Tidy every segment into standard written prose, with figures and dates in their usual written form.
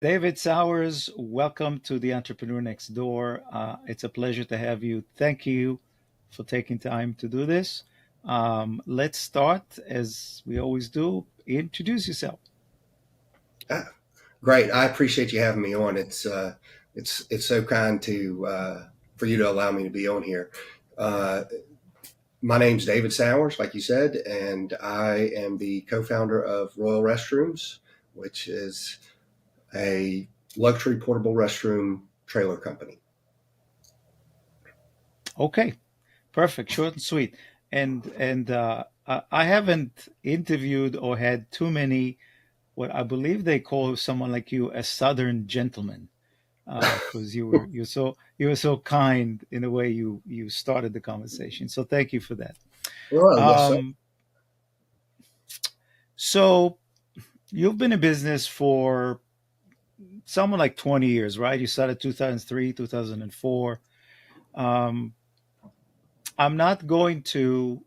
David Sauers, welcome to the Entrepreneur Next Door. It's a pleasure to have you. Thank you for taking time to do this. Let's start, as we always do. Introduce yourself. Ah, great. I appreciate you having me on. It's so kind to for you to allow me to be on here. Uh, my name's David Sauers, like you said, and I am the co-founder of Royal Restrooms, which is a luxury portable restroom trailer company. Okay, perfect, short and sweet. And I haven't interviewed or had too many what I believe they call someone like you a Southern gentleman. Because you were so kind in the way you started the conversation. So thank you for that. Well, yes, sir. Um, so you've been in business for something like 20 years, right? You started 2003, 2004. Um, I'm not going to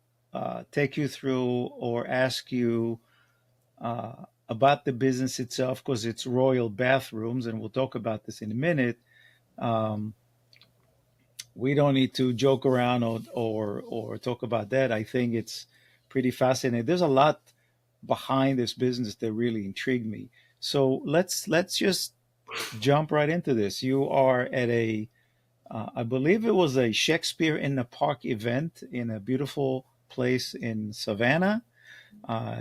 take you through or ask you about the business itself because it's Royal Bathrooms, and we'll talk about this in a minute. Um, we don't need to joke around or talk about that. I think it's pretty fascinating. There's a lot behind this business that really intrigued me. So let's just jump right into this. You are at I believe it was a Shakespeare in the Park event in a beautiful place in Savannah.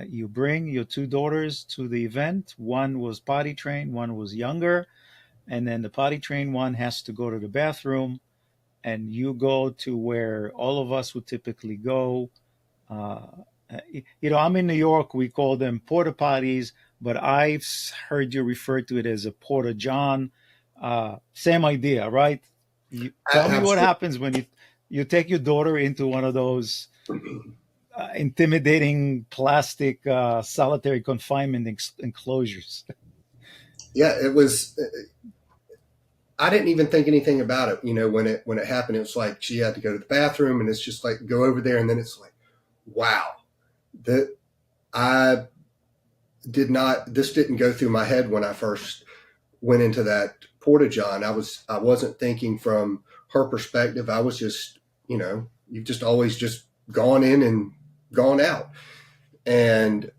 You bring your two daughters to the event. One was potty trained, one was younger, and then the potty trained one has to go to the bathroom and you go to where all of us would typically go. Uh, I'm in New York. We call them porta potties, but I've heard you refer to it as a porta john. Same idea, right? Tell me what Absolutely. happens when you take your daughter into one of those intimidating plastic solitary confinement enclosures. Yeah, it was. I didn't even think anything about it. When it happened, it was like she had to go to the bathroom, and it's just like go over there, and then it's like, wow, that I did not. This didn't go through my head when I first went into that porta john. I wasn't thinking from her perspective. I was just, you've just always just gone in and gone out. And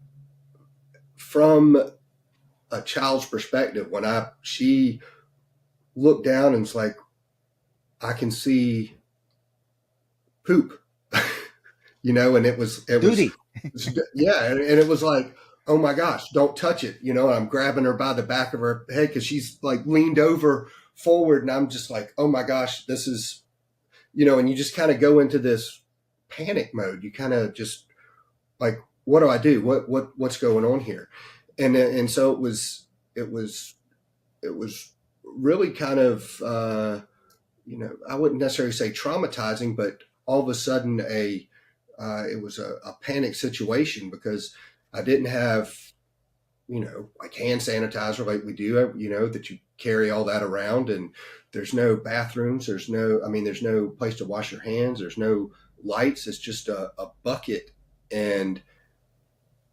from a child's perspective, when I she looked down and was like, I can see poop, and it was Duty. yeah, and it was like, oh my gosh, don't touch it, and I'm grabbing her by the back of her head because she's like leaned over forward, and I'm just like, oh my gosh, this is, and you just kind of go into this panic mode. You kind of just like, what do I do? What's going on here? And so it was really kind of I wouldn't necessarily say traumatizing, but all of a sudden it was a panic situation because I didn't have like hand sanitizer like we do, that you carry all that around, and there's no bathrooms, there's no place to wash your hands, there's no lights, it's just a bucket, and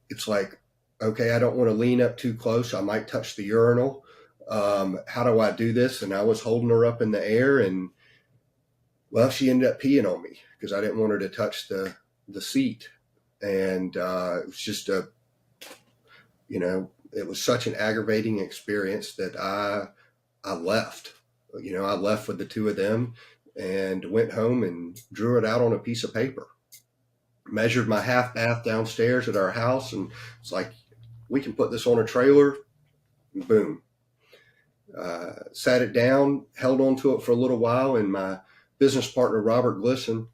it's like, okay, I don't want to lean up too close, I might touch the urinal. How do I do this? And I was holding her up in the air, and well, she ended up peeing on me because I didn't want her to touch the seat, and it was just it was such an aggravating experience that I left. I left with the two of them and went home and drew it out on a piece of paper. Measured my half bath downstairs at our house, and it's like, we can put this on a trailer. And boom. Sat it down, held on to it for a little while, and my business partner Robert Glisson,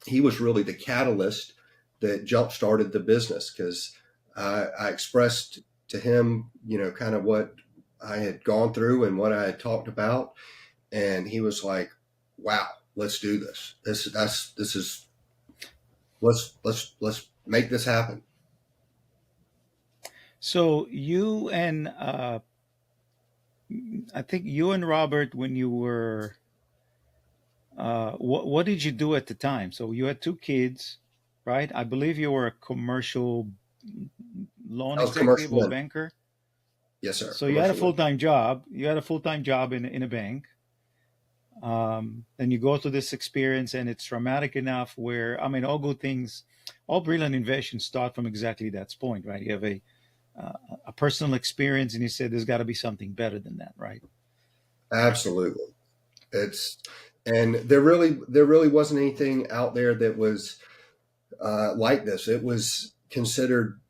he was really the catalyst that jump started the business because I expressed to him, kind of what I had gone through and what I had talked about, and he was like, "Wow, let's do this. This is let's make this happen." So I think you and Robert, when you were, what did you do at the time? So you had two kids, right? I believe you were a commercial loan I was executive commercial or then. banker. Yes, sir. So you had a Commercial. full time job. You had a full time job in a bank. Then you go through this experience, and it's traumatic enough where, I mean, all good things, all brilliant inventions start from exactly that point, right? You have a personal experience, and you said there's got to be something better than that, right? Absolutely. It's and there really wasn't anything out there that was like this. It was considered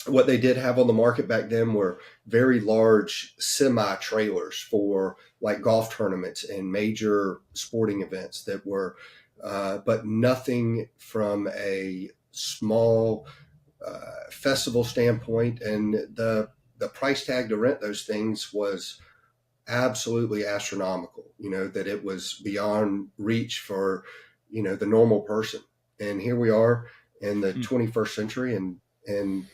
what they did have on the market back then were very large semi trailers for like golf tournaments and major sporting events that were, but nothing from a small festival standpoint. And the price tag to rent those things was absolutely astronomical. That it was beyond reach for the normal person. And here we are in the Hmm. 21st century, and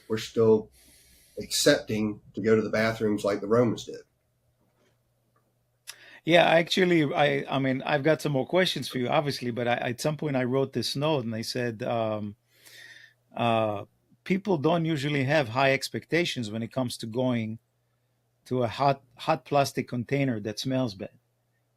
we're still accepting to go to the bathrooms like the Romans did. Yeah, actually, I mean, I've got some more questions for you, obviously, but at some point I wrote this note, and they said uh, people don't usually have high expectations when it comes to going to a hot plastic container that smells bad.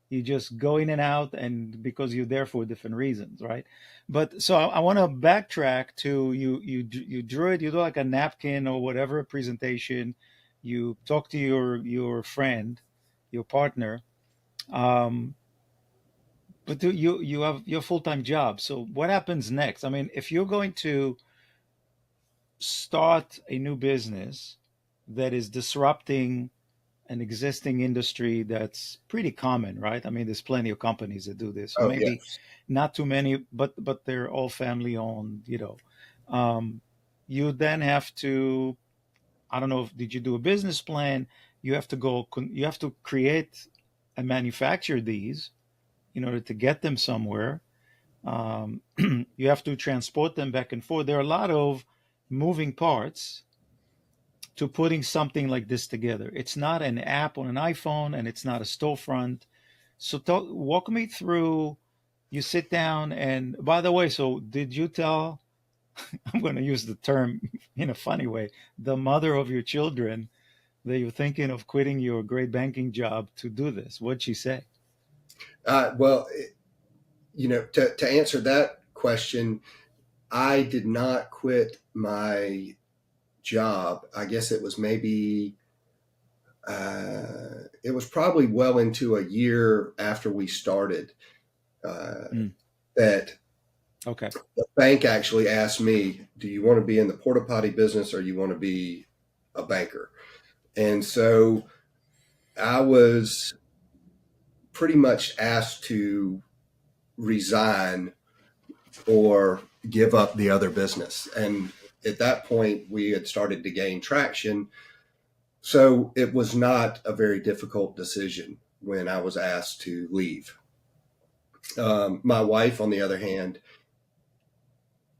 You just go in and out, and because you're there for different reasons, right? But so I want to backtrack to you drew it, you do like a napkin or whatever presentation. You talk to your friend, your partner, um, but you have your full-time job. So what happens next? I mean, if you're going to start a new business that is disrupting an existing industry that's pretty common, right? I mean, there's plenty of companies that do this, or Oh maybe yes. not too many, but they're all family owned. Um, you then have to. I don't know if did you do a business plan? You have to go. You have to create and manufacture these in order to get them somewhere. You have to transport them back and forth. There are a lot of moving parts to putting something like this together. It's not an app on an iPhone, and it's not a storefront. So walk me through. You sit down, and by the way, so did you tell? I'm going to use the term in a funny way. The mother of your children that you're thinking of quitting your great banking job to do this. What'd she say? Well, to answer that question, I did not quit my job. I guess it was probably well into a year after we started Mm, that okay. the bank actually asked me, "Do you want to be in the porta potty business or you want to be a banker?" And so I was pretty much asked to resign or give up the other business. And at that point, we had started to gain traction. So it was not a very difficult decision when I was asked to leave. My wife, on the other hand,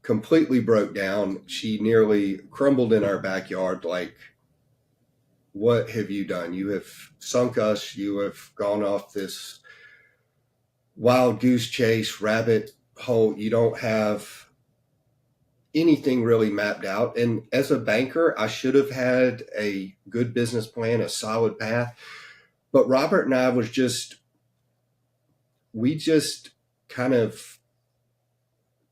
completely broke down. She nearly crumbled in our backyard like, "What have you done? You have sunk us. You have gone off this wild goose chase, rabbit hole. You don't have anything really mapped out." And as a banker, I should have had a good business plan, a solid path. But Robert and I we just kind of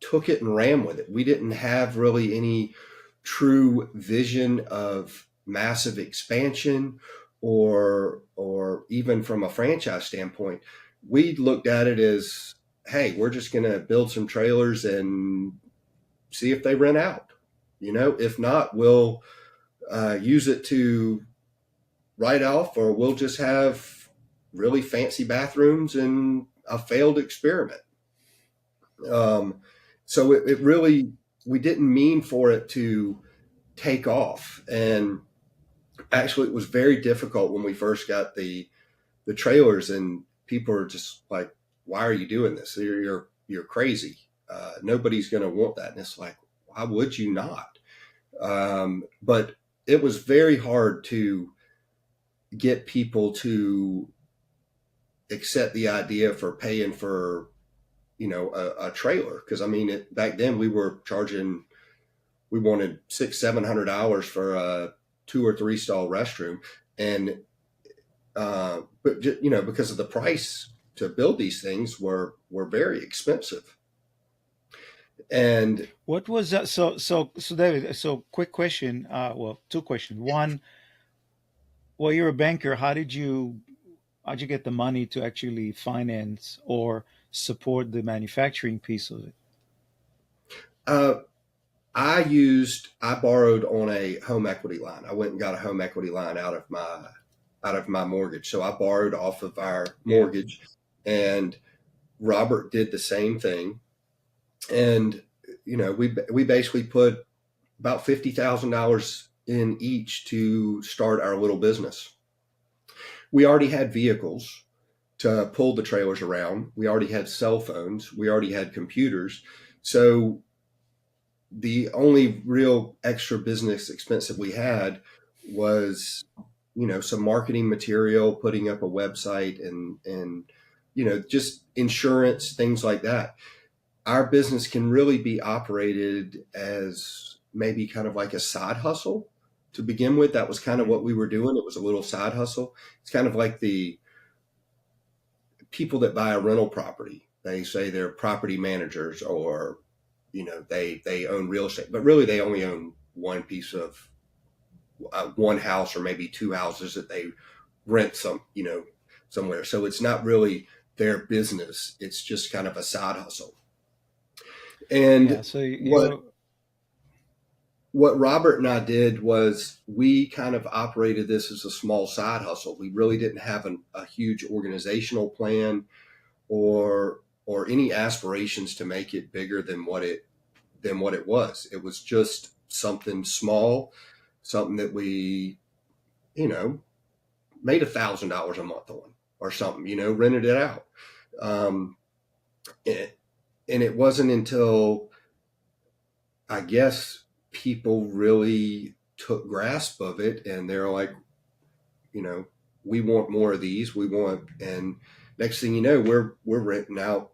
took it and ran with it. We didn't have really any true vision of massive expansion or even from a franchise standpoint. We looked at it as, hey, we're just going to build some trailers and see if they rent out. If not, we'll use it to write off, or we'll just have really fancy bathrooms and a failed experiment. Um, so it really, we didn't mean for it to take off. And actually, it was very difficult when we first got the trailers, and people are just like, "Why are you doing this? You're crazy. Nobody's going to want that." And it's like, why would you not? But it was very hard to get people to accept the idea for paying for a trailer, because I mean back then we were charging, we wanted $600-700 for a 2 or 3 stall restroom, and but you know, because of the price to build these things were very expensive. And What was that? So David, so quick question. Well, two questions. One, well, you're a banker. How'd you get the money to actually finance or support the manufacturing piece of it? uh, I borrowed on a home equity line. I went and got a home equity line out of my mortgage. So I borrowed off of our Yeah. mortgage, and Robert did the same thing. And you know, we basically put about $50,000 in each to start our little business. We already had vehicles to pull the trailers around. We already had cell phones. We already had computers. So the only real extra business expense that we had was, you know, some marketing material, putting up a website, and you know, just insurance, things like that. Our business can really be operated as maybe kind of like a side hustle to begin with. That was kind of what we were doing. It was a little side hustle. It's kind of like the people that buy a rental property. They say they're property managers, or you know, they own real estate, but really they only own one piece of one house or maybe two houses that they rent somewhere. So it's not really their business. It's just kind of a side hustle. Yeah. And So what you what Robert and I did was we kind of operated this as a small side hustle. We really didn't have a huge organizational plan or any aspirations to make it bigger than what it was. It was just something small, something that we, you know, made $1,000 a month on or something, you know, rented it out. Um, and, and it wasn't until I guess people really took grasp of it, and they're like, you know, we want more of these. We want, and next thing you know, we're renting out.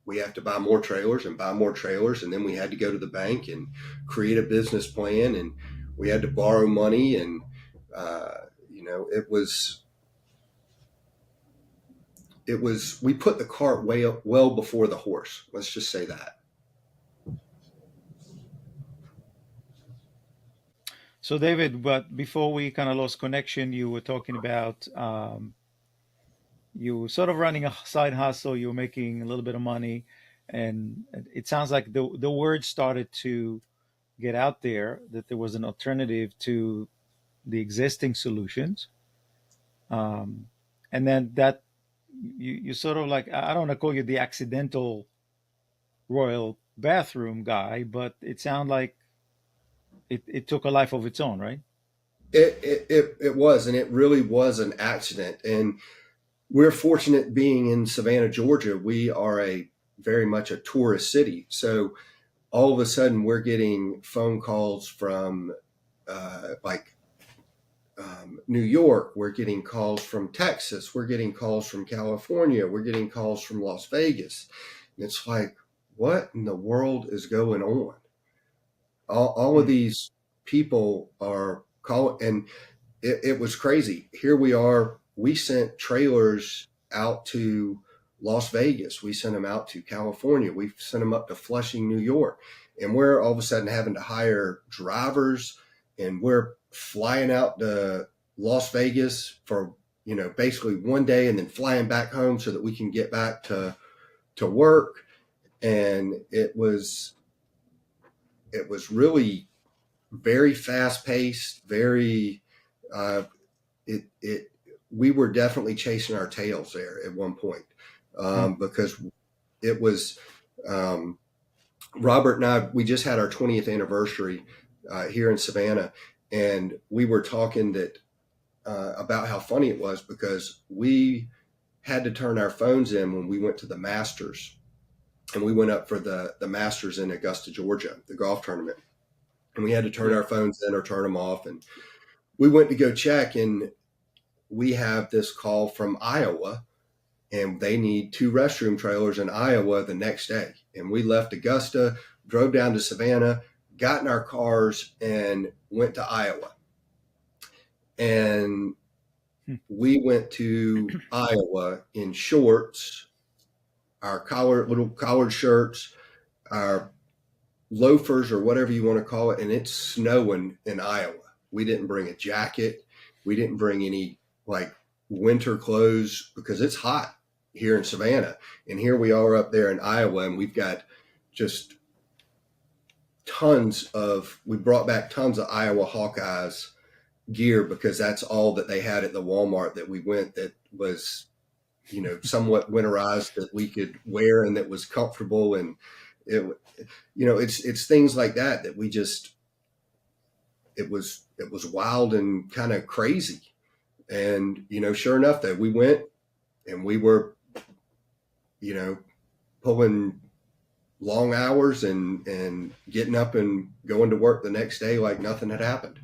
We have to buy more trailers and buy more trailers, and then we had to go to the bank and create a business plan, and we had to borrow money, and you know, it was we put the cart way up, well before the horse. Let's just say that. So David, but before we kind of lost connection, you were talking about you were sort of running a side hustle. You were making a little bit of money, and it sounds like the word started to get out there that there was an alternative to the existing solutions. Um, and then that you sort of like, I don't want to call you the accidental royal bathroom guy, but it sounded like it took a life of its own, right? It was, and it really was an accident. And we're fortunate being in Savannah, Georgia. We are a very much a tourist city. So all of a sudden, we're getting phone calls from like New York. We're getting calls from Texas. We're getting calls from California. We're getting calls from Las Vegas. And it's like, what in the world is going on? All of Mm. these people are calling, and it was crazy. Here we are. We sent trailers out to Las Vegas. We sent them out to California. We sent them up to Flushing, New York. And we're all of a sudden having to hire drivers, and we're flying out to Las Vegas for, you know, basically one day, and then flying back home so that we can get back to work. And it was really very fast paced, very uh, it we were definitely chasing our tails there at one point, Mm. because it was um, Robert and I. We just had our 20th anniversary here in Savannah, and we were talking that about how funny it was because we had to turn our phones in when we went to the Masters, and we went up for the Masters in Augusta, Georgia, the golf tournament, and we had to turn Yeah. our phones in or turn them off, and we went to go check, and we have this call from Iowa, and they need 2 restroom trailers in Iowa the next day. And we left Augusta, drove down to Savannah, got in our cars, and went to Iowa. And Hmm. we went to Iowa in shorts, our little collared shirts, our loafers or whatever you want to call it, and it's snowing in Iowa. We didn't bring a jacket. We didn't bring any like winter clothes because it's hot here in Savannah. And here we are up there in Iowa, and we've got just we brought back tons of Iowa Hawkeyes gear because that's all that they had at the Walmart that we went that was, somewhat winterized that we could wear and that was comfortable. And it, it's things like that that we just, it was wild and kind of crazy. And, sure enough that we went and we were, you know, pulling long hours and getting up and going to work the next day like nothing had happened.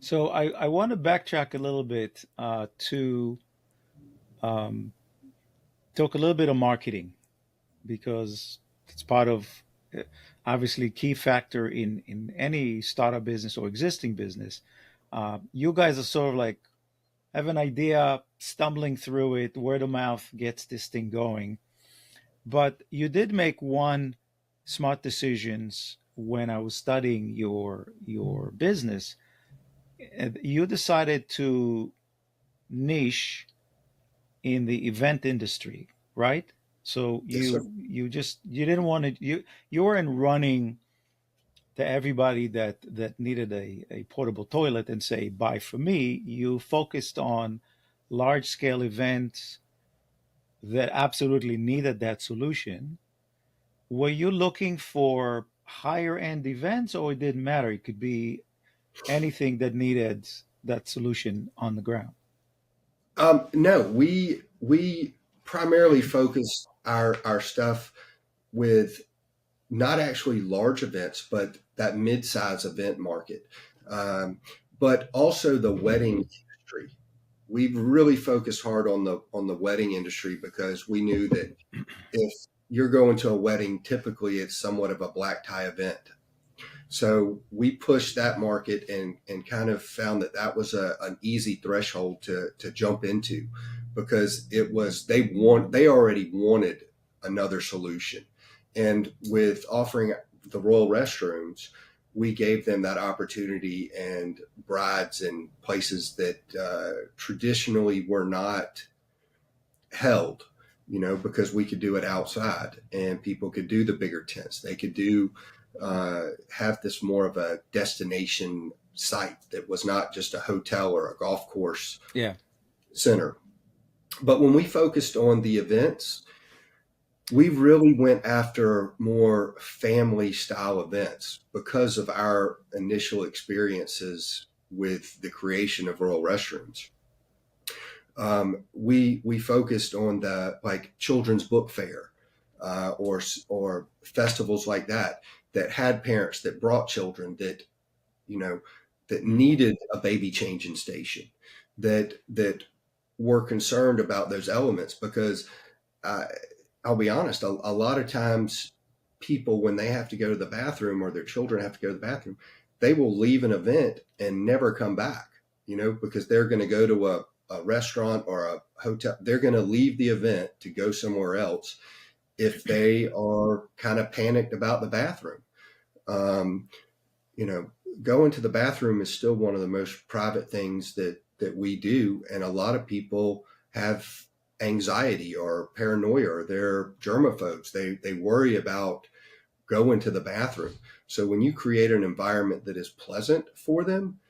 So I want to backtrack a little bit to um, talk a little bit of marketing because it's part of uh, obviously key factor in any startup business or existing business. You guys are sort of like have an idea, stumbling through it, word of mouth gets this thing going. But you did make one smart decisions when I was studying your business. You decided to niche in the event industry, right? So Yes, sir. you didn't want to you weren't running to everybody that needed a portable toilet and say buy for me. You focused on large scale events that absolutely needed that solution. Were you looking for higher end events or it didn't matter? It could be anything that needed that solution on the ground. No, we primarily focus our stuff with not actually large events, but that mid-size event market, um, but also the wedding industry. We've really focused hard on the wedding industry because we knew that if you're going to a wedding, typically it's somewhat of a black tie event. So we pushed that market and kind of found that that was an easy threshold to jump into because they already wanted another solution. And with offering the Royal Restrooms, we gave them that opportunity and brides and places that traditionally were not held, because we could do it outside and people could do the bigger tents. They could have this more of a destination site that was not just a hotel or a golf course Yeah. center. But when we focused on the events, we really went after more family style events because of our initial experiences with the creation of Royal Restrooms. We focused on the like children's book fair, or festivals like that had parents that brought children you know that needed a baby changing station, that were concerned about those elements because uh, I'll be honest, a lot of times people when they have to go to the bathroom or their children have to go to the bathroom, they will leave an event and never come back, because they're going to go to a restaurant or a hotel. They're going to leave the event to go somewhere else if they are kind of panicked about the bathroom. Um, you know, Going to the bathroom is still one of the most private things that we do, and a lot of people have anxiety or paranoia, or they're germaphobes. They worry about going to the bathroom. So when you create an environment that is pleasant for them,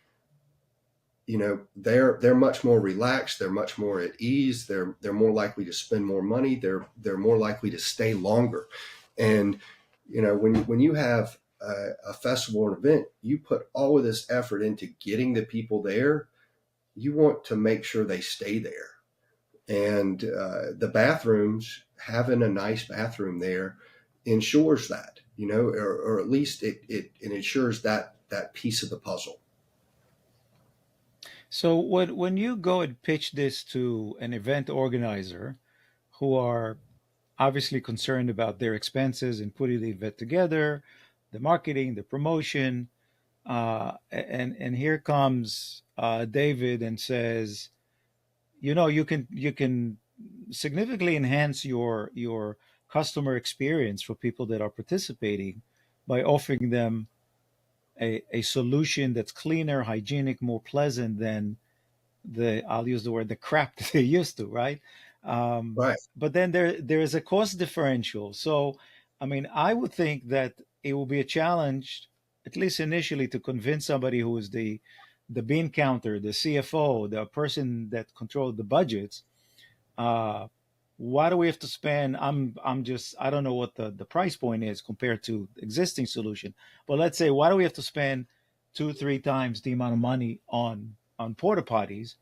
they're much more relaxed, they're much more at ease, they're more likely to spend more money, they're more likely to stay longer. And when you have a festival or an event, you put all of this effort into getting the people there. You want to make sure they stay there. And the bathrooms, having a nice bathroom there ensures that, or at least it ensures that piece of the puzzle. So when you go and pitch this to an event organizer who are obviously concerned about their expenses and putting the event together, the marketing, the promotion, And here comes David and says, you can significantly enhance your customer experience for people that are participating by offering them a solution that's cleaner, hygienic, more pleasant than the I'll use the word the crap that they used to, right? Right. But then there is a cost differential. So, I mean, I would think that it will be a challenge, at least initially, to convince somebody who is the bean counter, the CFO, the person that controlled the budgets. Uh, why do we have to spend? I don't know what the price point is compared to existing solution, but let's say why do we have to spend two, three times the amount of money on porta potties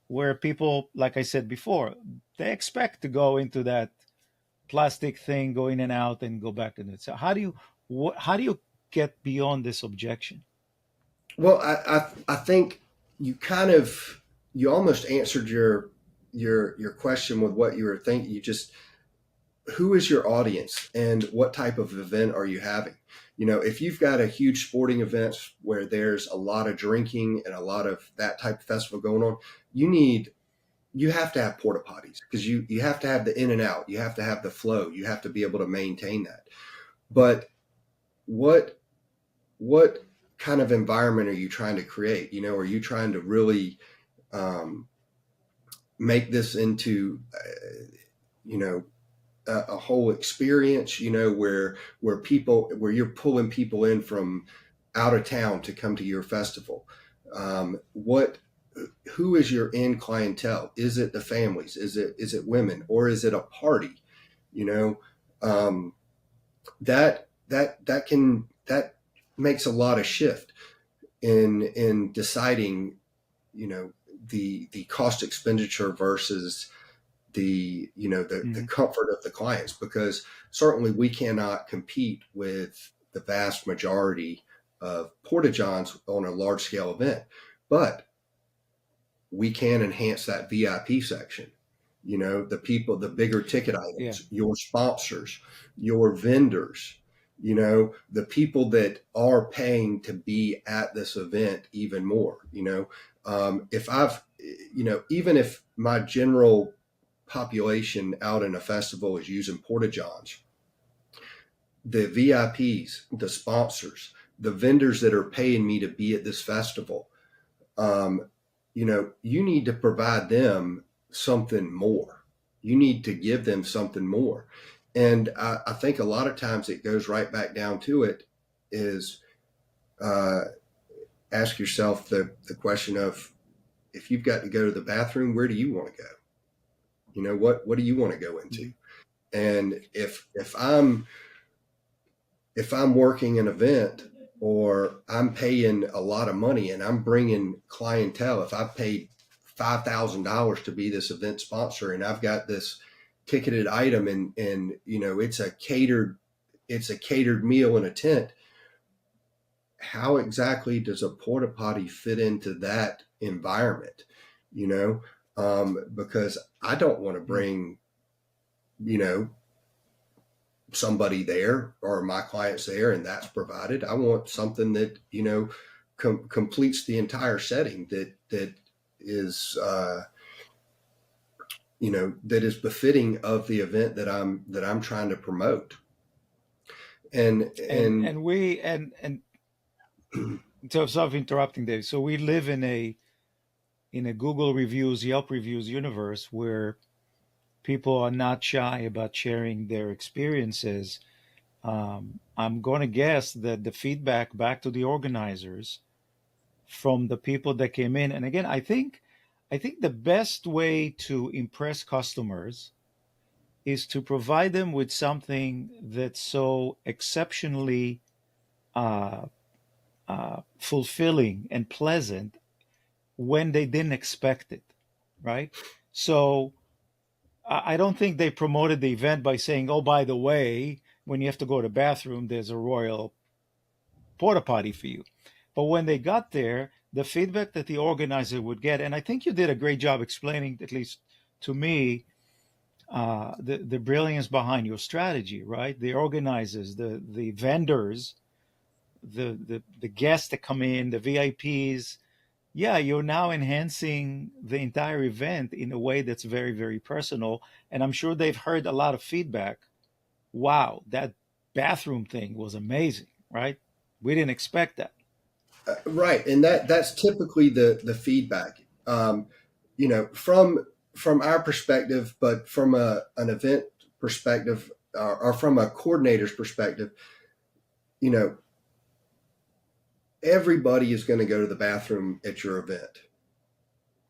where people, like I said before, they expect to go into that plastic thing, go in and out, and go back in it. So how do you get beyond this objection? Well, I think you kind of you almost answered your question with what you were thinking. You just who is your audience and what type of event are you having? If you've got a huge sporting event where there's a lot of drinking and a lot of that type of festival going on, you have to have porta potties because you have to have the in and out, you have to have the flow, you have to be able to maintain that. But what what kind of environment are you trying to create? Are you trying to really um, make this into you know a whole experience, where you're pulling people in from out of town to come to your festival? What Who is your end clientele? Is it the families? Is it women, or is it a party? You know, um, that makes a lot of shift in deciding, the cost expenditure versus the Mhm. comfort of the clients, because certainly we cannot compete with the vast majority of porta johns on a large scale event, but we can enhance that VIP section. The people, the bigger ticket Yeah. items, your sponsors, your vendors, the people that are paying to be at this event even more. If I've, even if my general population out in a festival is using porta johns, the VIPs, the sponsors, the vendors that are paying me to be at this festival, um, you need to provide them something more. You need to give them something more. And I think a lot of times it goes right back down to it is uh, ask yourself the question of, if you've got to go to the bathroom, where do you want to go? What do you want to go into? Mhm. And if I'm working an event, or I'm paying a lot of money and I'm bringing clientele, if I've paid $5,000 to be this event sponsor and I've got this ticketed item, and it's a catered meal in a tent, how exactly does a porta potty fit into that environment? You know, because I don't want to Yeah. bring you know somebody there or my clients there and that's provided. I want something that completes the entire setting, that is that is befitting of the event that I'm trying to promote. And And and we and so sorry for interrupting, Dave. So we live in a Google reviews, Yelp reviews universe where people are not shy about sharing their experiences. I'm going to guess that the feedback back to the organizers from the people that came in, and again, I think the best way to impress customers is to provide them with something that's so exceptionally uh, fulfilling and pleasant when they didn't expect it, right? So I don't think they promoted the event by saying, "Oh, by the way, when you have to go to the bathroom, there's a royal porta potty for you." But when they got there, the feedback that the organizer would get, and I think you did a great job explaining, at least to me, the brilliance behind your strategy, right? The organizers, the vendors, the guests that come in, the VIPs. Yeah, you're now enhancing the entire event in a way that's very, very personal. And I'm sure they've heard a lot of feedback. Wow, that bathroom thing was amazing, right? We didn't expect that. Right, and that's typically the feedback. From our perspective, but from an event perspective, or from a coordinator's perspective, you know, everybody is going to go to the bathroom at your event.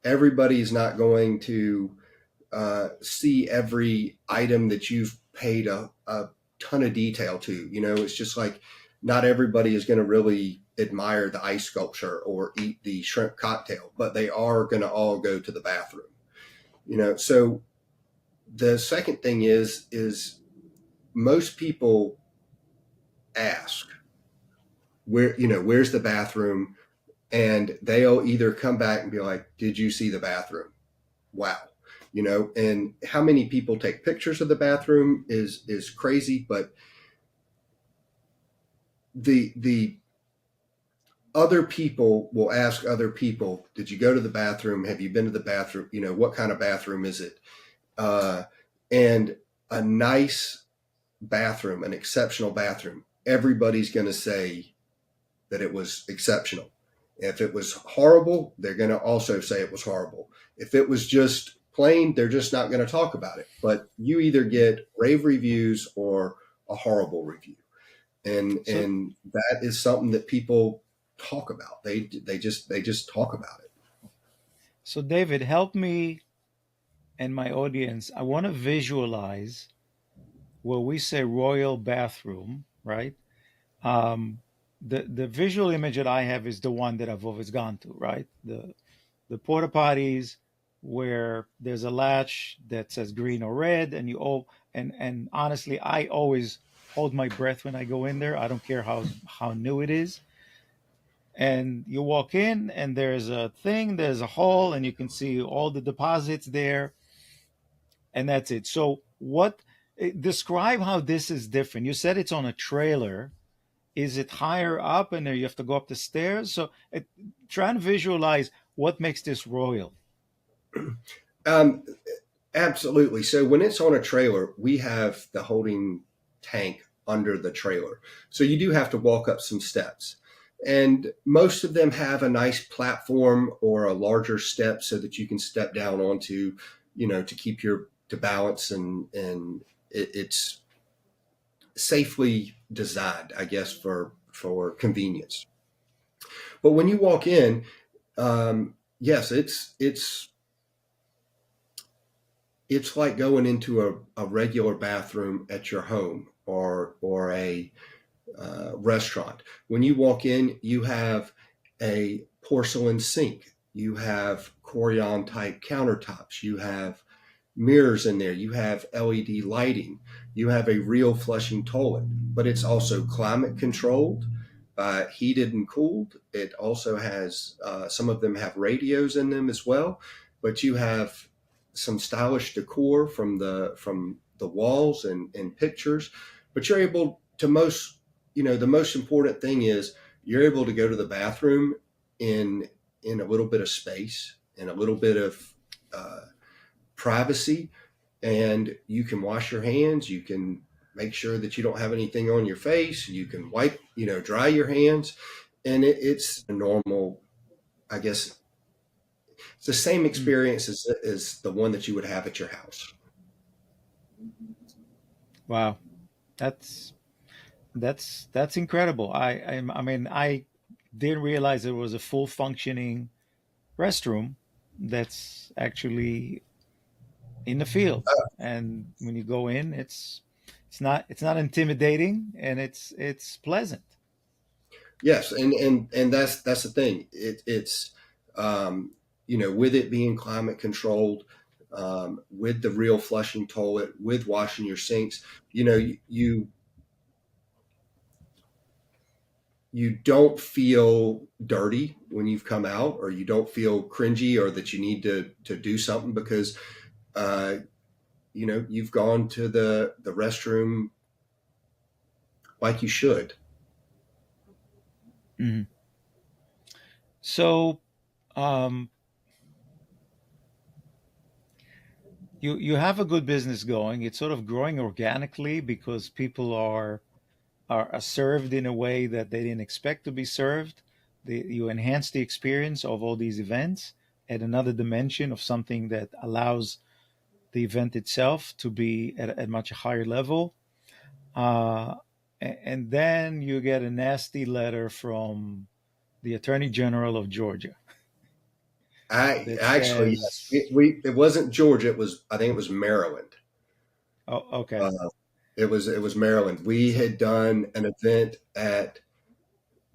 Everybody is not going to see every item that you've paid a ton of detail to. It's just like not everybody is going to really admire the ice sculpture or eat the shrimp cocktail, but they are going to all go to the bathroom. So the second thing is most people ask where's the bathroom, and they'll either come back and be like, did you see the bathroom? Wow. And how many people take pictures of the bathroom is crazy, but the other people will ask other people, did you go to the bathroom? Have you been to the bathroom? What kind of bathroom is it? And a nice bathroom, an exceptional bathroom, everybody's going to say that it was exceptional. If it was horrible, they're going to also say it was horrible. If it was just plain, they're just not going to talk about it. But you either get rave reviews or a horrible review, and So, that is something that people talk about. They just talk about it. so David, help me and my audience. I want to visualize where we say royal bathroom, right? Um, the visual image that I have is the one that I've always gone to, right? The porta potties where there's a latch that says green or red, and you all and honestly, I always hold my breath when I go in there. I don't care how new it is. And you walk in, and there's a thing, there's a hall, and you can see all the deposits there, and that's it. So, describe how this is different? You said it's on a trailer. Is it higher up, and there you have to go up the stairs? So, try and visualize what makes this royal. Um, Absolutely. So when it's on a trailer, we have the holding tank under the trailer. So you do have to walk up some steps. And most of them have a nice platform or a larger step so that you can step down onto, to keep your to balance, and it's safely designed, I guess, for convenience. But when you walk in, yes, it's like going into a regular bathroom at your home or a restaurant. When you walk in, you have a porcelain sink, you have Corian type countertops, you have mirrors in there, you have LED lighting, you have a real flushing toilet, but it's also climate controlled, heated and cooled. It also has some of them have radios in them as well, but you have some stylish decor from the walls and pictures. But you're able to the most important thing is you're able to go to the bathroom in a little bit of space and a little bit of uh, privacy, and you can wash your hands. You can make sure that you don't have anything on your face. You can wipe, dry your hands, and it's a normal, I guess, it's the same Mm. experience as the one that you would have at your house. Wow, that's that's incredible. I mean, I didn't realize there was a full functioning restroom that's actually in the field. And when you go in, it's not intimidating, and it's pleasant. Yes, and that's the thing. It's with it being climate controlled, with the real flushing toilet, with washing your sinks, you don't feel dirty when you've come out, or you don't feel cringy, or that you need to do something because uh, you've gone to the restroom like you should. Mhm. So um, you have a good business going. It's sort of growing organically because people are served in a way that they didn't expect to be served. You enhance the experience of all these events at another dimension of something that allows the event itself to be at a much higher level. Uh, and then you get a nasty letter from the Attorney General of Georgia I that actually, yes, says, we it wasn't Georgia. It was, I think it was Maryland. "Oh, okay, Uh, it was Maryland. We had done an event at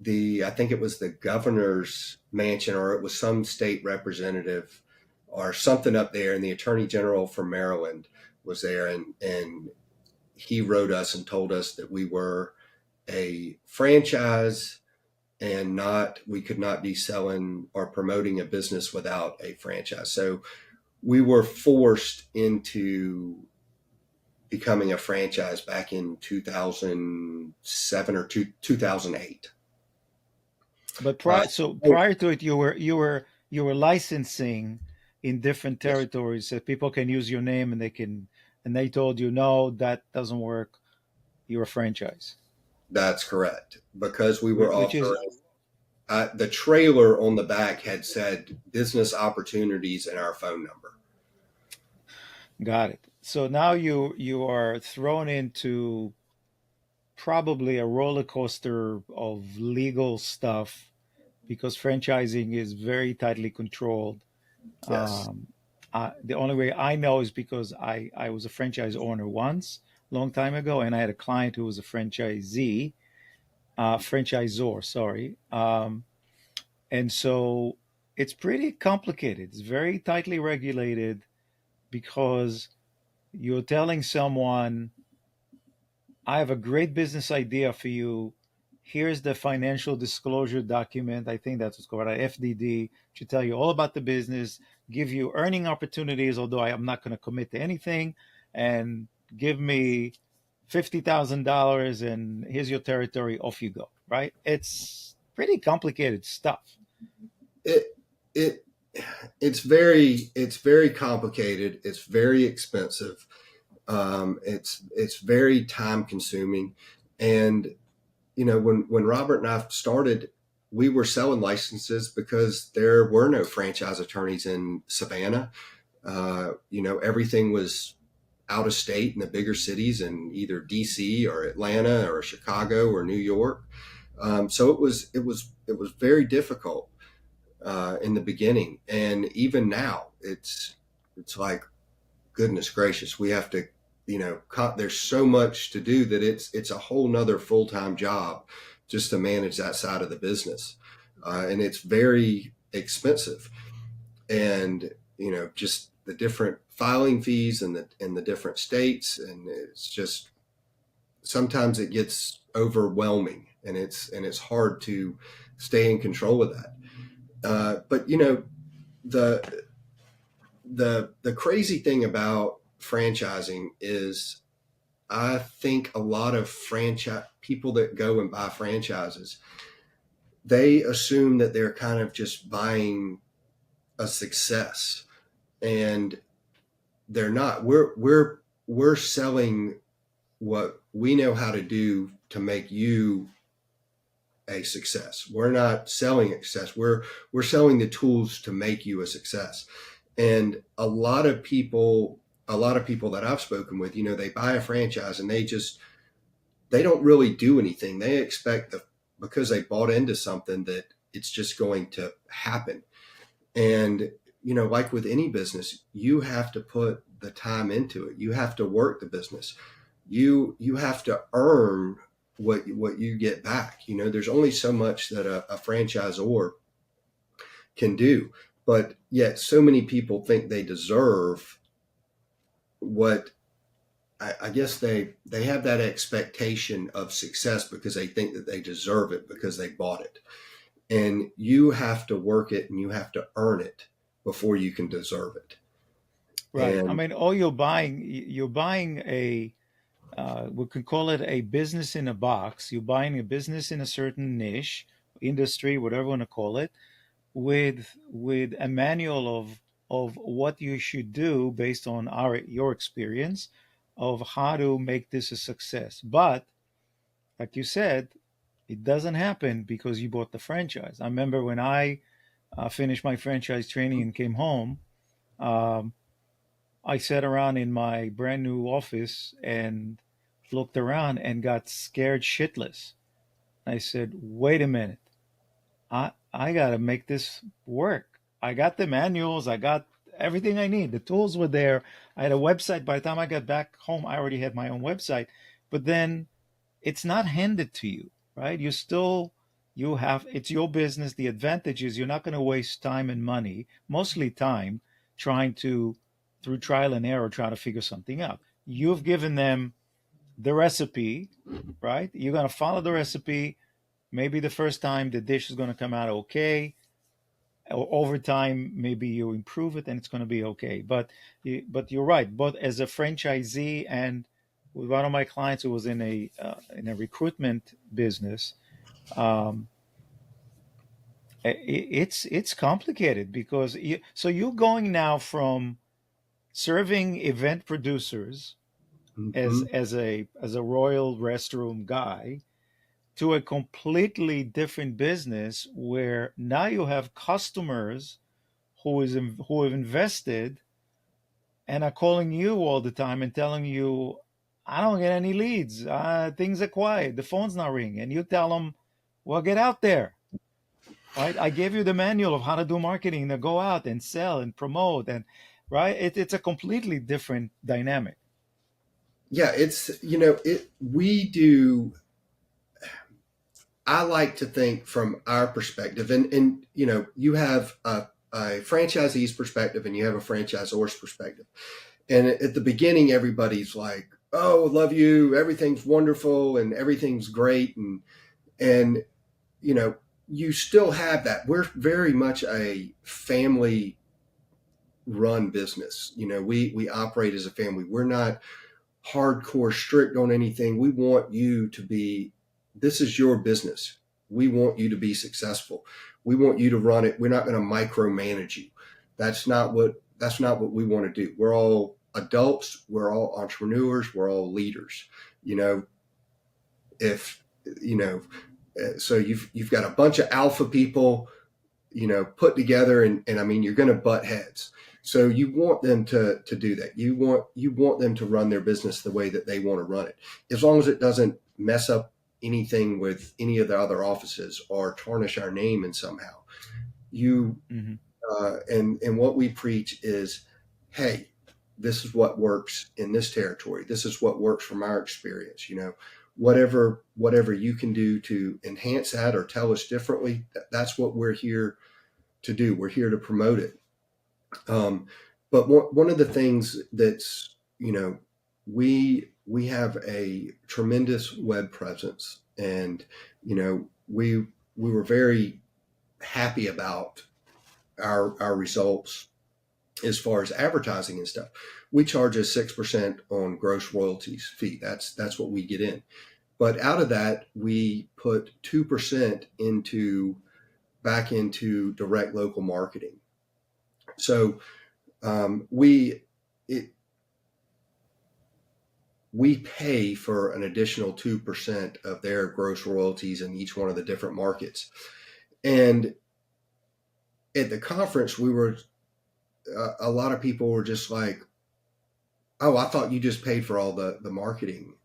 I think it was the governor's mansion, or it was some state representative or something up there, and the attorney general from Maryland was there, and he wrote us and told us that we were a franchise and not we could not be selling or promoting a business without a franchise. So we were forced into becoming a franchise back in 2007 or 2008. but Uh, prior to it, you were licensing in different yes, territories so people can use your name and they told you no, that doesn't work. You're a franchise, that's correct. Because we were which is authorized, the trailer on the back had said business opportunities and our phone number. got it. So now you are thrown into probably a roller coaster of legal stuff because franchising is very tightly controlled. Yes, Um, the only way I know is because I was a franchise owner once, long time ago, and I had a client who was a franchisor, sorry. And so it's pretty complicated. It's very tightly regulated because you're telling someone, I have a great business idea for you. Here's the financial disclosure document. I think that's what's called an FDD. To tell you all about the business, give you earning opportunities, although I am not going to commit to anything, and give me $50,000 and here's your territory. Off you go. Right? It's pretty complicated stuff. it it it's very complicated. It's very expensive. It's very time consuming, and when Robert and I started, we were selling licenses because there were no franchise attorneys in Savannah. Everything was out of state in the bigger cities in either DC or Atlanta or Chicago or New York. So it was very difficult in the beginning, and even now it's like, goodness gracious, we have to, there's so much to do that it's a whole nother full-time job just to manage that side of the business, and it's very expensive, and just the different filing fees and the different states, and it's just sometimes it gets overwhelming, and it's hard to stay in control of that. But the the crazy thing about franchising is, I think a lot of franchise people that go and buy franchises, they assume that they're kind of just buying a success, and they're not. We're selling what we know how to do to make you a success. We're not selling a success. We're selling the tools to make you a success. And a lot of people that I've spoken with, they buy a franchise and they don't really do anything. They expect that because they bought into something that it's just going to happen. And like with any business, you have to put the time into it. You have to work the business. You have to earn what you get back. There's only so much that a franchisor can do, but yet so many people think they deserve what, I guess they have that expectation of success because they think that they deserve it because they bought it. And you have to work it and you have to earn it before you can deserve it. Right. I And mean, all you're buying we could call it a business in a box. You're buying a business in a certain niche industry, whatever you want to call it, with a manual of what you should do based on your experience of how to make this a success. But like you said, it doesn't happen because you bought the franchise. I remember when I finished my franchise training and came home, um, I sat around in my brand new office and looked around and got scared shitless. I said, wait a minute. I got to make this work. I got the manuals, I got everything I need. The tools were there. I had a website. By the time I got back home, I already had my own website. But then it's not handed to you, right? You have, it's your business. The advantage is you're not going to waste time and money, mostly time, trying to, through trial and error, try to figure something out. You've given them the recipe, right? You're going to follow the recipe. Maybe the first time the dish is going to come out okay. Over time, maybe you improve it and it's going to be okay. But you're right. Both as a franchisee and with one of my clients who was in a recruitment business, um, it's complicated because so you're going now from serving event producers Mm-hmm. as a Royal Restroom guy to a completely different business where now you have customers who have invested and are calling you all the time and telling you, I don't get any leads. Things are quiet. The phone's not ringing. And you tell them, well, get out there, right? I gave you the manual of how to do marketing to go out and sell and promote. And right, it's a completely different dynamic. Yeah, it's it. We do. I like to think from our perspective, and you have a franchisee's perspective, and you have a franchisor's perspective. And at the beginning, everybody's like, "Oh, love you, everything's wonderful, and everything's great," and you know, you still have that. We're very much a family run business. We operate as a family. We're not hardcore strict on anything. We want you to be, this is your business. We want you to be successful. We want you to run it. We're not going to micromanage you. That's not what we want to do. We're all adults, we're all entrepreneurs, we're all leaders. You know, if you know, so you've got a bunch of alpha people, put together, and I mean, you're going to butt heads. So you want them to do that. You want them to run their business the way that they want to run it, as long as it doesn't mess up anything with any of the other offices or tarnish our name in somehow. You Hmm. and what we preach is, hey, this is what works in this territory. This is what works from our experience. Whatever you can do to enhance that or tell us differently, that's what we're here to do. We're here to promote it. Um, but one of the things that's, we have a tremendous web presence, and we were very happy about our results as far as advertising and stuff. We charge a 6% on gross royalties fee. That's what we get in. But out of that, we put 2% back into direct local marketing. So we it, we pay for an additional 2% of their gross royalties in each one of the different markets. And at the conference, we were a lot of people were just like, "Oh, I thought you just paid for all the marketing."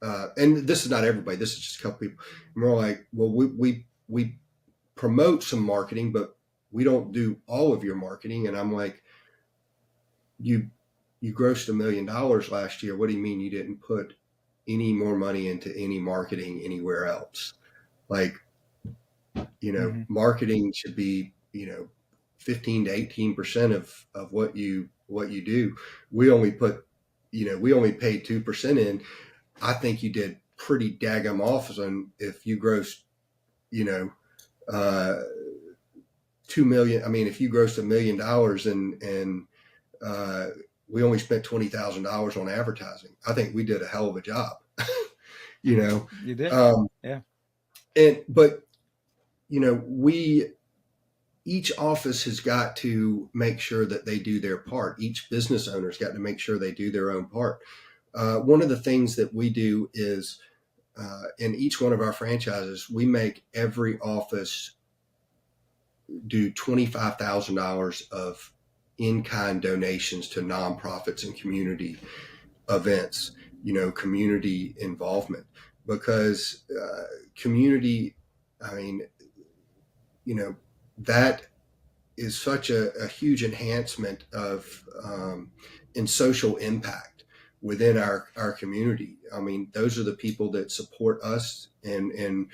And this is not everybody. This is just a couple people. And we're like, "Well, we promote some marketing, but we don't do all of your marketing." And I'm like, "You you grossed $1 million last year. What do you mean you didn't put any more money into any marketing anywhere else? Like, Hmm. marketing should be, 15 to 18% of what you do. We only we only paid 2% in. I think you did pretty daggum awesome if you grossed, you know, uh, 2 million. I mean, if you grossed $1 million and uh, we only spent $20,000 on advertising, I think we did a hell of a job. you know, You did, um, yeah. but we each office has got to make sure that they do their part. Each business owner's got to make sure they do their own part. One of the things that we do is in each one of our franchises, we make every office do $25,000 of in-kind donations to nonprofits and community events, community involvement, because community, I mean, that is such a huge enhancement of in social impact within our community. I mean, those are the people that support us and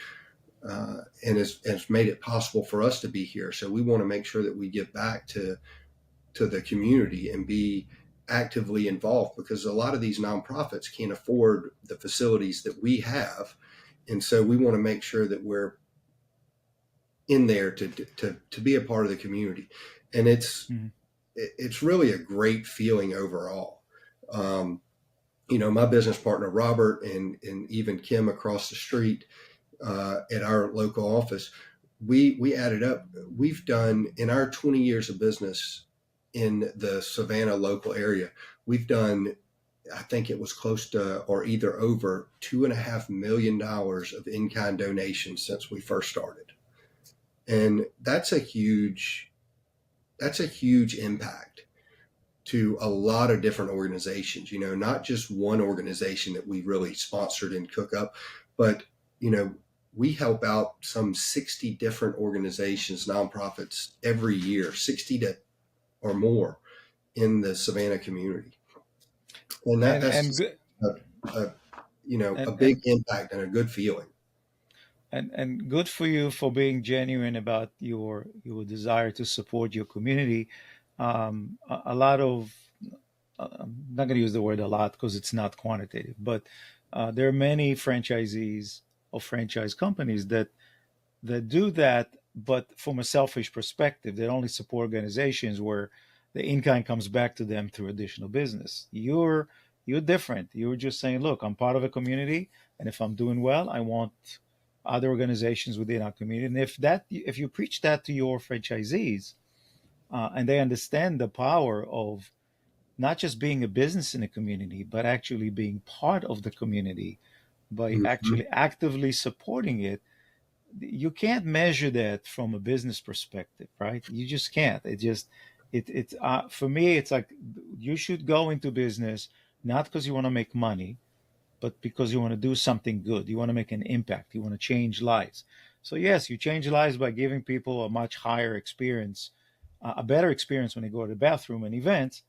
has made it possible for us to be here. So we want to make sure that we give back to the community and be actively involved, because a lot of these nonprofits can't afford the facilities that we have, and so we want to make sure that we're in there to be a part of the community, and Mhm. it's really a great feeling overall. My business partner Robert and even Kim across the street at our local office, we added up. We've done in our 20 years of business in the Savannah local area, we've done, I think it was close to or either over $2.5 million of in-kind donations since we first started, and that's a huge impact to a lot of different organizations. Not just one organization that we really sponsored and cook up, but you know we help out some 60 different organizations, nonprofits every year, 60 to or more in the Savannah community, and that's And just good a a and big impact and a good feeling. and good for you for being genuine about your desire to support your community. A lot of I'm not going to use the word a lot because it's not quantitative, but there are many franchisees or franchise companies that do that, but from a selfish perspective, they only support organizations where the in-kind comes back to them through additional business. You're different. You're just saying, look, I'm part of a community, and if I'm doing well, I want other organizations within our community. And if you preach that to your franchisees, and they understand the power of not just being a business in a community, but actually being part of the community by Mhm. actually actively supporting it, you can't measure that from a business perspective, right? You just can't. For me, it's like you should go into business not because you want to make money, but because you want to do something good. You want to make an impact. You want to change lives. So yes, you change lives by giving people a much higher experience, a better experience when they go to the bathroom and events,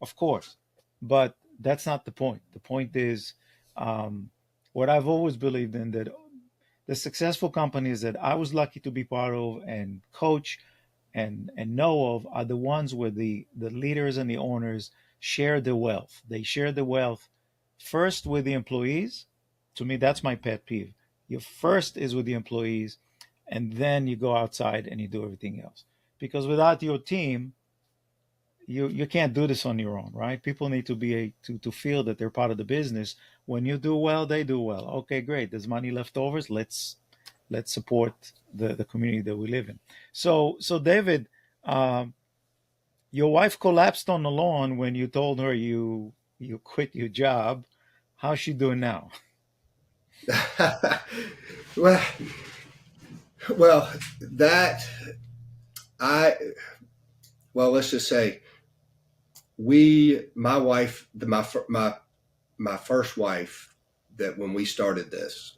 of course. But that's not the point. The point is um, what I've always believed in, that the successful companies that I was lucky to be part of and coach and know of are the ones where the leaders and the owners share the wealth. They share the wealth first with the employees. To me, that's my pet peeve. Your first is with the employees, and then you go outside and you do everything else. Because without your team, you can't do this on your own, right? People need to be to feel that they're part of the business. When you do well, they do well. Okay, great. There's money left overs. Let's support the community that we live in. So David, um, your wife collapsed on the lawn when you told her you quit your job. How's she doing now? well, well, that I well, let's just say my wife, my first wife, that when we started this,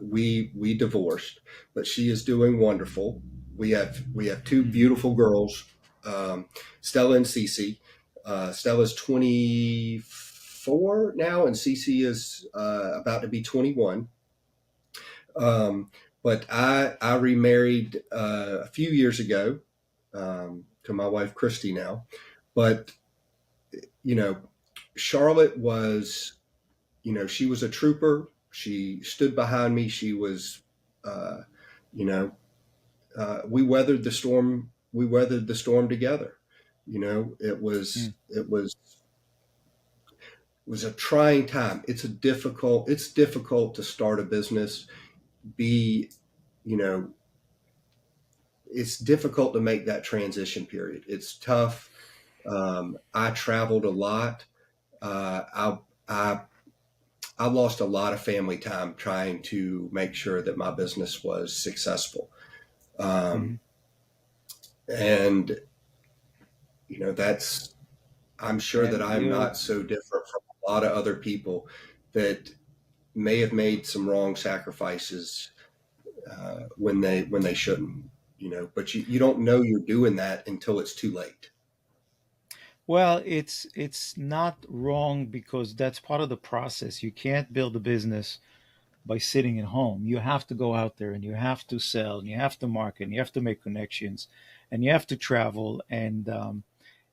we divorced, but she is doing wonderful. We have two Mhm. beautiful girls, Stella and Cece. Stella's 24 now, and Cece is about to be 21. Um, but I remarried a few years ago to my wife Christy now, but you know Charlotte was, she was a trooper. She stood behind me. She was, uh, you know, we weathered the storm. We weathered the storm together. Mm. It was a trying time. It's difficult to start a business, be, you know, it's difficult to make that transition period. It's tough. I traveled a lot. Uh, I, I I lost a lot of family time trying to make sure that my business was successful. Um, Mhm. and that's I'm sure that And I'm you not so different from a lot of other people that may have made some wrong sacrifices when they shouldn't. But you don't know you're doing that until it's too late. Well, it's not wrong because that's part of the process. You can't build a business by sitting at home. You have to go out there and you have to sell and you have to market and you have to make connections and you have to travel. And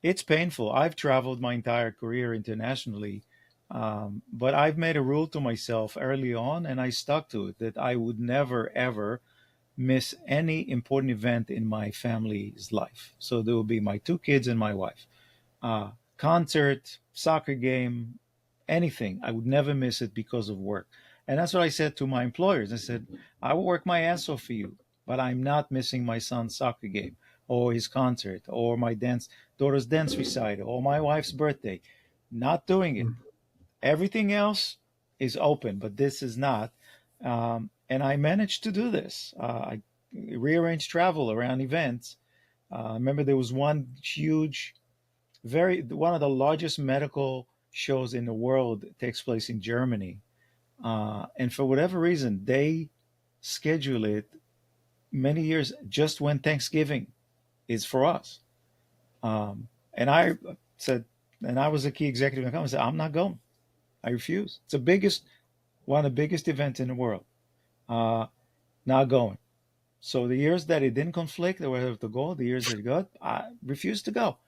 it's painful. I've traveled my entire career internationally, but I've made a rule to myself early on and I stuck to it that I would never, ever miss any important event in my family's life. So there will be my two kids and my wife. Concert, soccer game, anything. I would never miss it because of work. And that's what I said to my employers. I said, I will work my ass off for you, but I'm not missing my son's soccer game or his concert or my daughter's dance recital or my wife's birthday. Not doing it. Everything else is open, but this is not. And I managed to do this. I rearranged travel around events. I remember there was one huge, one of the largest medical shows in the world takes place in Germany. And for whatever reason, they schedule it many years just when Thanksgiving is for us. And I said, and I was a key executive in the company. I said, I'm not going. I refuse. It's the biggest, one of the biggest events in the world. Uh, Not going. So the years that it didn't conflict, they were able to go. The years that it got, I refused to go.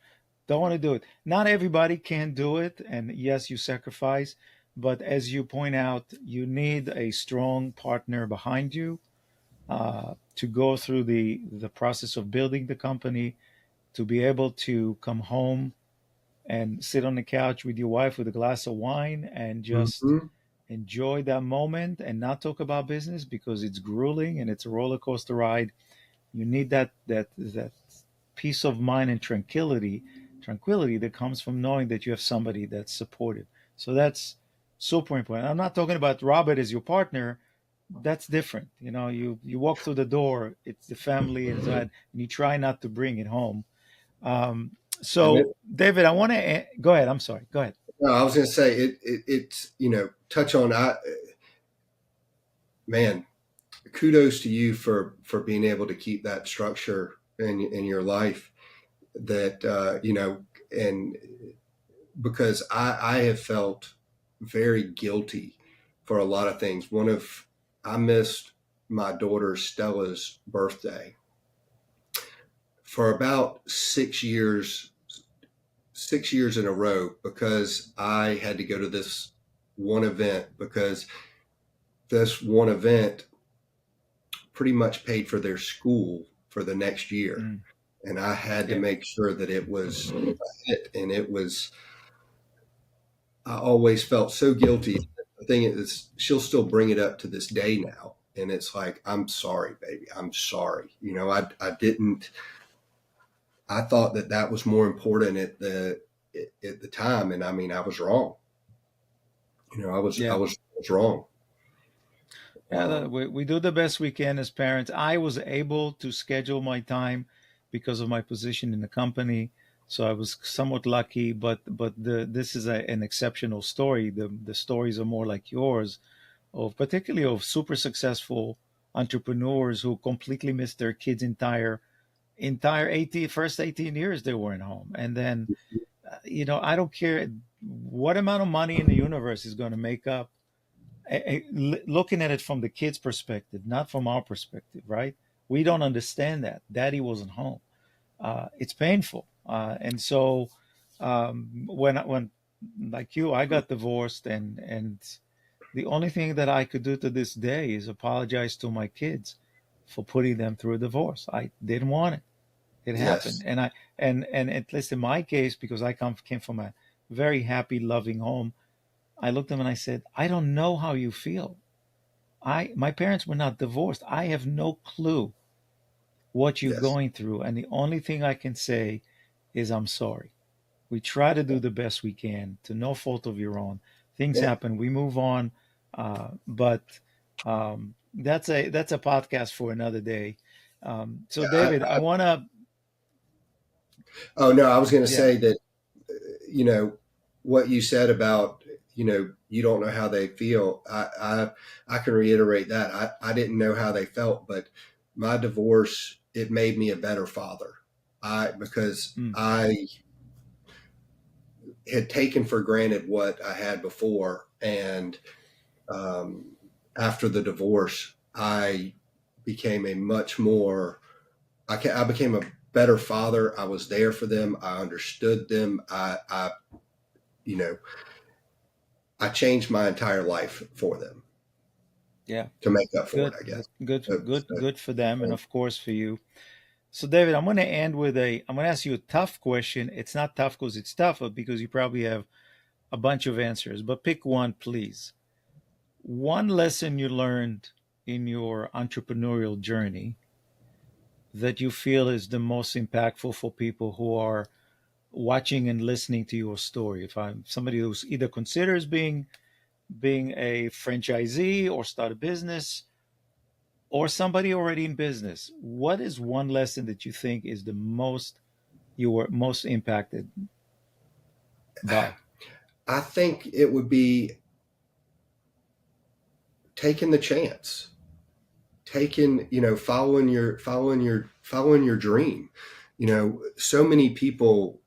Don't want to do it. Not everybody can do it, and yes, you sacrifice. But as you point out, you need a strong partner behind you to go through the process of building the company, to be able to come home and sit on the couch with your wife with a glass of wine and just Mm-hmm. enjoy that moment and not talk about business because it's grueling and it's a roller coaster ride. You need that peace of mind and tranquility that comes from knowing that you have somebody that's supportive. So that's super important. I'm not talking about Robert as your partner. That's different. You walk through the door, it's the family inside, and you try not to bring it home. Um, And so, David, I want to go ahead. I'm sorry. Go ahead. no, I was going to say it's touch on man, kudos to you for being able to keep that structure in your life that and because I have felt very guilty for a lot of things. I missed my daughter Stella's birthday for about 6 years in a row because I had to go to this one event because this one event pretty much paid for their school for the next year. Mm, And I had to yeah. make sure that it was a hit. And I always felt so guilty. The thing is, she'll still bring it up to this day now. And it's like, I'm sorry, baby. I'm sorry. I didn't, I thought that was more important at the time. And I mean, I was wrong. I Yeah. was wrong. Yeah, Um, we do the best we can as parents. I was able to schedule my time because of my position in the company, so I was somewhat lucky. But this is an exceptional story. The stories are more like yours, of particularly of super successful entrepreneurs who completely missed their kids' entire 18 years they weren't home, and then I don't care what amount of money in the universe is going to make up looking at it from the kid's perspective, not from our perspective, right? We don't understand that. Daddy wasn't home. It's painful. And so when like you, I got divorced, and the only thing that I could do to this day is apologize to my kids for putting them through a divorce. I didn't want it. It happened, yes. and at least in my case, because I came from a very happy, loving home, I looked at them and I said, I don't know how you feel. My parents were not divorced. I have no clue what you're Yes. going through. And the only thing I can say is I'm sorry. We try to do the best we can to no fault of your own. Things Yeah. happen. We move on. But that's a podcast for another day. So David, I want to, Oh no, I was going to yeah, say that you know what you said about you don't know how they feel. I can reiterate that. I didn't know how they felt, but my divorce, it made me a better father. I because mm, I had taken for granted what I had before, and um, after the divorce, I became a much more. I became a better father. I was there for them. I understood them. You know, I changed my entire life for them yeah, to make up for it. good, I guess. good, good, So, good for them, and of course for you. So David, I'm going to ask you a tough question. It's not tough because it's tough, but because you probably have a bunch of answers. But pick one, please. One lesson you learned in your entrepreneurial journey that you feel is the most impactful for people who are watching and listening to your story. If I'm somebody who's either considers being a franchisee or start a business, or somebody already in business, what is one lesson that you think is the most you were most impacted by? I think it would be taking the chance, taking following your dream. So many people,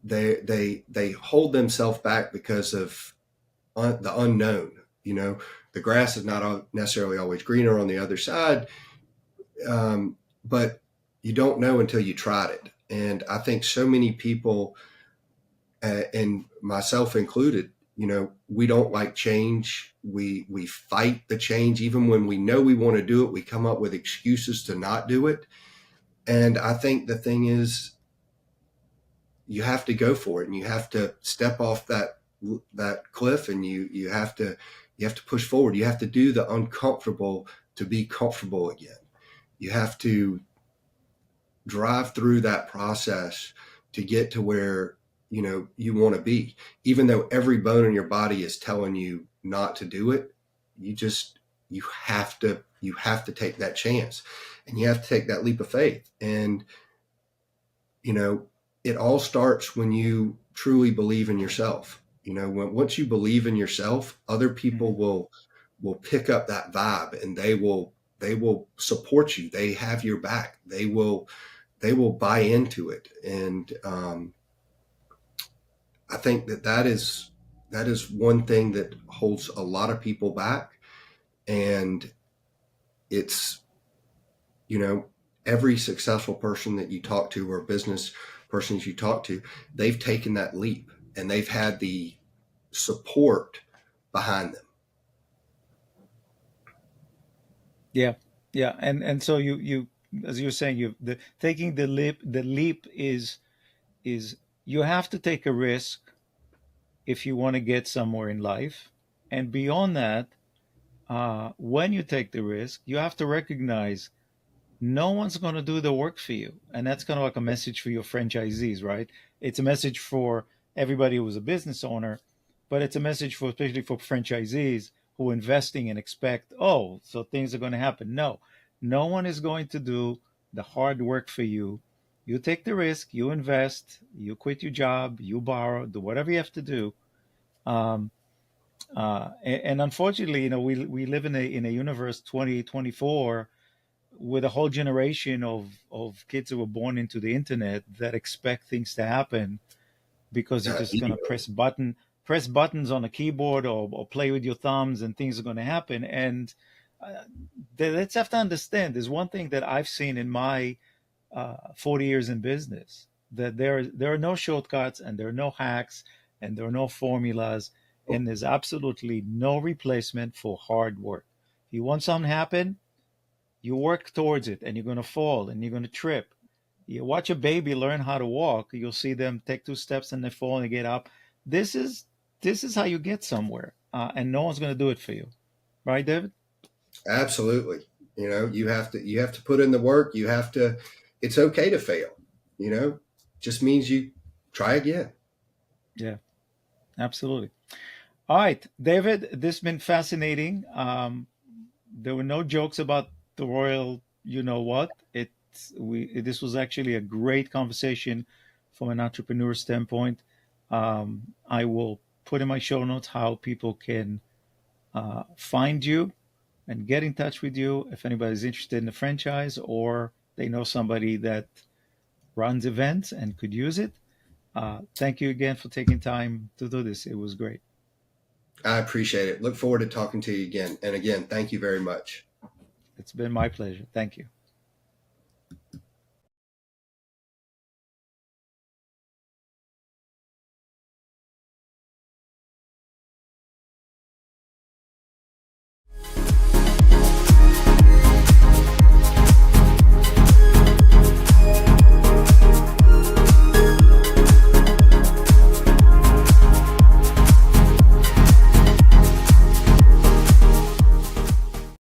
they hold themselves back because of the unknown. The grass is not necessarily always greener on the other side, but you don't know until you tried it. And I think so many people, and myself included, we don't like change. We fight the change even when we know we want to do it. We come up with excuses to not do it. And I think the thing is, you have to go for it, and you have to step off that cliff, and you have to push forward. You have to do the uncomfortable to be comfortable again. You have to drive through that process to get to where you want to be, even though every bone in your body is telling you not to do it. You have to take that chance, and you have to take that leap of faith. And you know it all starts when you truly believe in yourself. Once you believe in yourself, other people Mhm. will pick up that vibe, and they will support you. They have your back. They will buy into it. And I think that is one thing that holds a lot of people back. And it's, you know, every successful person that you talk to, or business persons you talk to, they've taken that leap, and they've had the support behind them. Yeah, yeah, and so you as you're saying, you the taking the leap is you have to take a risk if you want to get somewhere in life, and beyond that, when you take the risk, you have to recognize no one's going to do the work for you. And that's kind of like a message for your franchisees, right? It's a message for everybody who's a business owner, but it's a message for especially for franchisees who are investing and expect, oh, so things are going to happen. No, no one is going to do the hard work for you. You take the risk, you invest, you quit your job, you borrow, do whatever you have to do. Um, and unfortunately, we live in a universe 2024 with a whole generation of kids who were born into the internet that expect things to happen because you're just gonna Immediately. press buttons on a keyboard or play with your thumbs and things are gonna happen. And uh, let's have to understand. There's one thing that I've seen in my 40 years in business, that there are no shortcuts and there are no hacks and there are no formulas, and there's absolutely no replacement for hard work. If you want something to happen, you work towards it, and you're going to fall and you're going to trip. You watch a baby learn how to walk, you'll see them take two steps and they fall and they get up. This is how you get somewhere, and no one's going to do it for you, right, David? Absolutely. You have to put in the work. You have to. It's okay to fail. You know, just means you try again. Yeah, absolutely. All right, David, this has been fascinating. There were no jokes about the royal, you know what? This was actually a great conversation from an entrepreneur standpoint. I will put in my show notes how people can find you and get in touch with you if anybody's interested in the franchise or they know somebody that runs events and could use it. Thank you again for taking time to do this. It was great. I appreciate it. Look forward to talking to you again. And again, thank you very much. It's been my pleasure. Thank you.